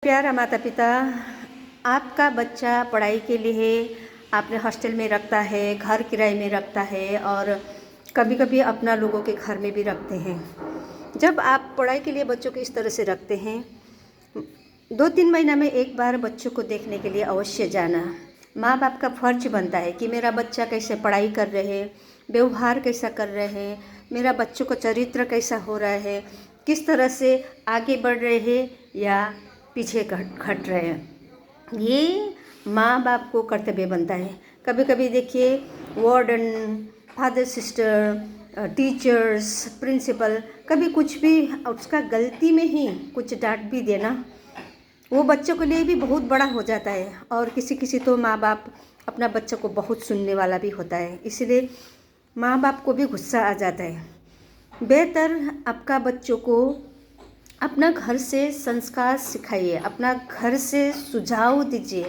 प्यारा माता पिता, आपका बच्चा पढ़ाई के लिए आपने हॉस्टल में रखता है, घर किराए में रखता है और कभी कभी अपना लोगों के घर में भी रखते हैं। जब आप पढ़ाई के लिए बच्चों को इस तरह से रखते हैं, 2-3 महीना में एक बार बच्चों को देखने के लिए अवश्य जाना। माँ बाप का फर्ज बनता है कि मेरा बच्चा कैसे पढ़ाई कर रहे हैं, व्यवहार कैसा कर रहे हैं, मेरा बच्चों का चरित्र कैसा हो रहा है, किस तरह से आगे बढ़ रहे हैं या पीछे हट रहे हैं। ये माँ बाप को कर्तव्य बनता है। कभी कभी देखिए, warden, father sister, teachers, principal कभी कुछ भी उसका गलती में ही कुछ डांट भी देना, वो बच्चों के लिए भी बहुत बड़ा हो जाता है। और किसी किसी तो माँ बाप अपना बच्चों को बहुत सुनने वाला भी होता है, इसलिए माँ बाप को भी गुस्सा आ जाता है। बेहतर आपका बच्चों को अपना घर से संस्कार सिखाइए, अपना घर से सुझाव दीजिए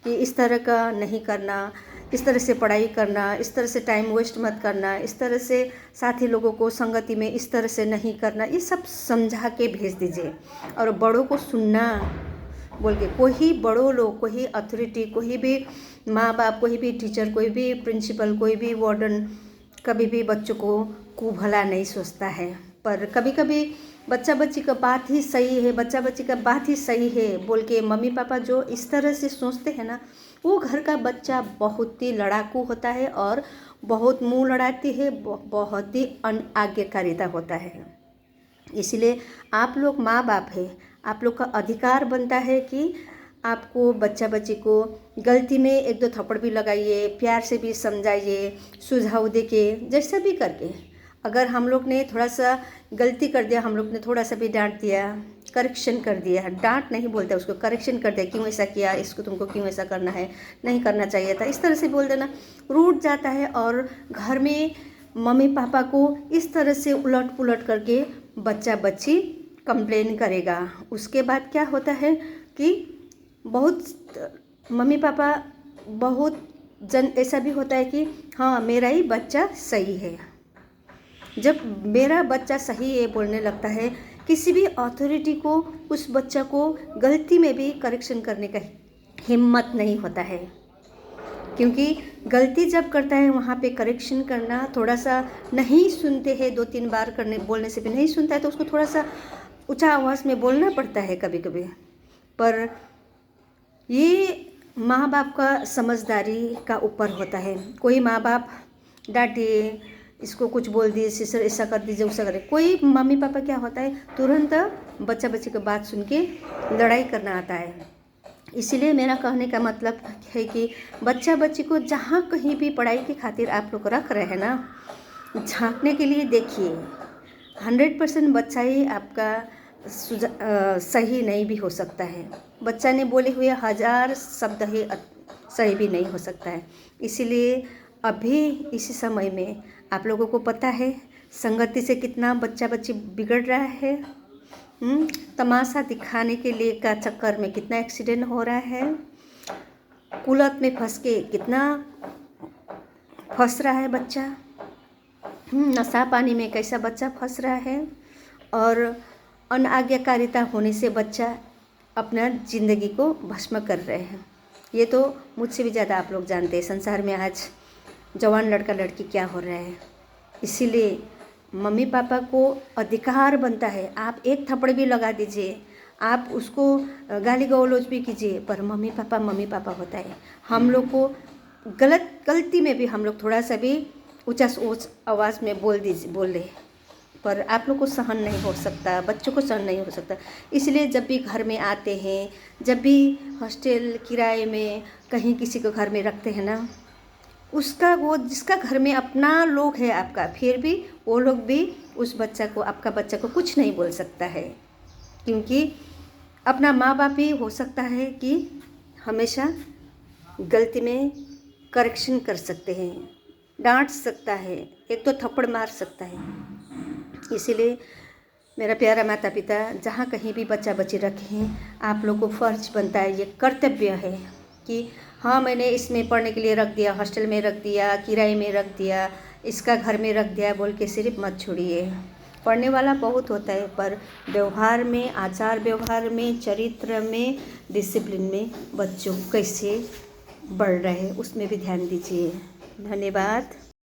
कि इस तरह का नहीं करना, इस तरह से पढ़ाई करना, इस तरह से टाइम वेस्ट मत करना, इस तरह से साथी लोगों को संगति में इस तरह से नहीं करना, ये सब समझा के भेज दीजिए। और बड़ों को सुनना बोल के, कोई बड़ों लोग, कोई अथॉरिटी, कोई भी माँ बाप, कोई भी टीचर, कोई भी प्रिंसिपल, कोई भी वार्डन कभी भी बच्चों को भला नहीं सोचता है। पर कभी कभी बच्चा बच्ची का बात ही सही है, बच्चा बच्ची का बात ही सही है बोल के मम्मी पापा जो इस तरह से सोचते हैं ना, वो घर का बच्चा बहुत ही लड़ाकू होता है और बहुत मुंह लड़ाती है, बहुत ही अनाज्ञाकारिता होता है। इसलिए आप लोग माँ बाप है, आप लोग का अधिकार बनता है कि आपको बच्चा बच्ची को गलती में 1-2 थप्पड़ भी लगाइए, प्यार से भी समझाइए, सुझाव दे के, जैसा भी करके। अगर हम लोग ने थोड़ा सा गलती कर दिया, हम लोग ने थोड़ा सा भी डांट दिया, करेक्शन कर दिया, डांट नहीं बोलते उसको, करेक्शन कर दिया, क्यों ऐसा किया, इसको तुमको क्यों ऐसा करना है, नहीं करना चाहिए था, इस तरह से बोल देना, रूठ जाता है। और घर में मम्मी पापा को इस तरह से उलट पुलट करके बच्चा बच्ची कंप्लेन करेगा। उसके बाद क्या होता है कि बहुत मम्मी पापा, बहुत जन ऐसा भी होता है कि हाँ मेरा ही बच्चा सही है। जब मेरा बच्चा सही है बोलने लगता है, किसी भी अथॉरिटी को उस बच्चा को गलती में भी करेक्शन करने का हिम्मत नहीं होता है। क्योंकि गलती जब करता है वहाँ पे करेक्शन करना, थोड़ा सा नहीं सुनते हैं, 2-3 बार करने बोलने से भी नहीं सुनता है, तो उसको थोड़ा सा ऊंचा आवाज़ में बोलना पड़ता है कभी कभी। पर ये माँ बाप का समझदारी का ऊपर होता है। कोई माँ बाप डांटे, इसको कुछ बोल दिए, सिस्टर ऐसा कर दीजिए, वैसा करे। कोई मम्मी पापा क्या होता है, तुरंत बच्चा बच्ची की बात सुन के लड़ाई करना आता है। इसीलिए मेरा कहने का मतलब है कि बच्चा बच्ची को जहाँ कहीं भी पढ़ाई की खातिर आप लोग रख रहे हैं ना, झांकने के लिए देखिए। 100% बच्चा ही आपका सही नहीं भी हो सकता है। बच्चा ने बोले हुए 1000 शब्द ही सही भी नहीं हो सकता है। इसीलिए अभी इसी समय में आप लोगों को पता है संगति से कितना बच्चा बच्ची बिगड़ रहा है। तमाशा दिखाने के लिए का चक्कर में कितना एक्सीडेंट हो रहा है, कुलत में फंस के कितना फंस रहा है बच्चा, नशा पानी में कैसा बच्चा फंस रहा है। और अनाज्ञाकारिता होने से बच्चा अपना ज़िंदगी को भस्म कर रहे हैं। ये तो मुझसे भी ज़्यादा आप लोग जानते हैं संसार में आज जवान लड़का लड़की क्या हो रहा है। इसीलिए मम्मी पापा को अधिकार बनता है, आप एक थप्पड़ भी लगा दीजिए, आप उसको गाली गलौज भी कीजिए, पर मम्मी पापा होता है। हम लोग को गलती में भी हम लोग थोड़ा सा भी ऊंचा आवाज़ में बोल दे, पर आप लोग को सहन नहीं हो सकता, बच्चों को सहन नहीं हो सकता। इसलिए जब भी घर में आते हैं, जब भी हॉस्टल किराए में कहीं किसी को घर में रखते हैं ना, उसका वो जिसका घर में अपना लोग है आपका, फिर भी वो लोग भी उस बच्चा को, आपका बच्चा को कुछ नहीं बोल सकता है। क्योंकि अपना माँ बाप ही हो सकता है कि हमेशा गलती में करेक्शन कर सकते हैं, डांट सकता है, 1-2 थप्पड़ मार सकता है। इसीलिए मेरा प्यारा माता पिता, जहाँ कहीं भी बच्चा बच्ची रखें, आप लोग को फ़र्ज बनता है, ये कर्तव्य है कि हाँ मैंने इसमें पढ़ने के लिए रख दिया, हॉस्टल में रख दिया, किराए में रख दिया, इसका घर में रख दिया बोल के सिर्फ मत छोड़िए। पढ़ने वाला बहुत होता है, पर व्यवहार में, आचार व्यवहार में, चरित्र में, डिसिप्लिन में बच्चों कैसे बढ़ रहे हैं उसमें भी ध्यान दीजिए। धन्यवाद।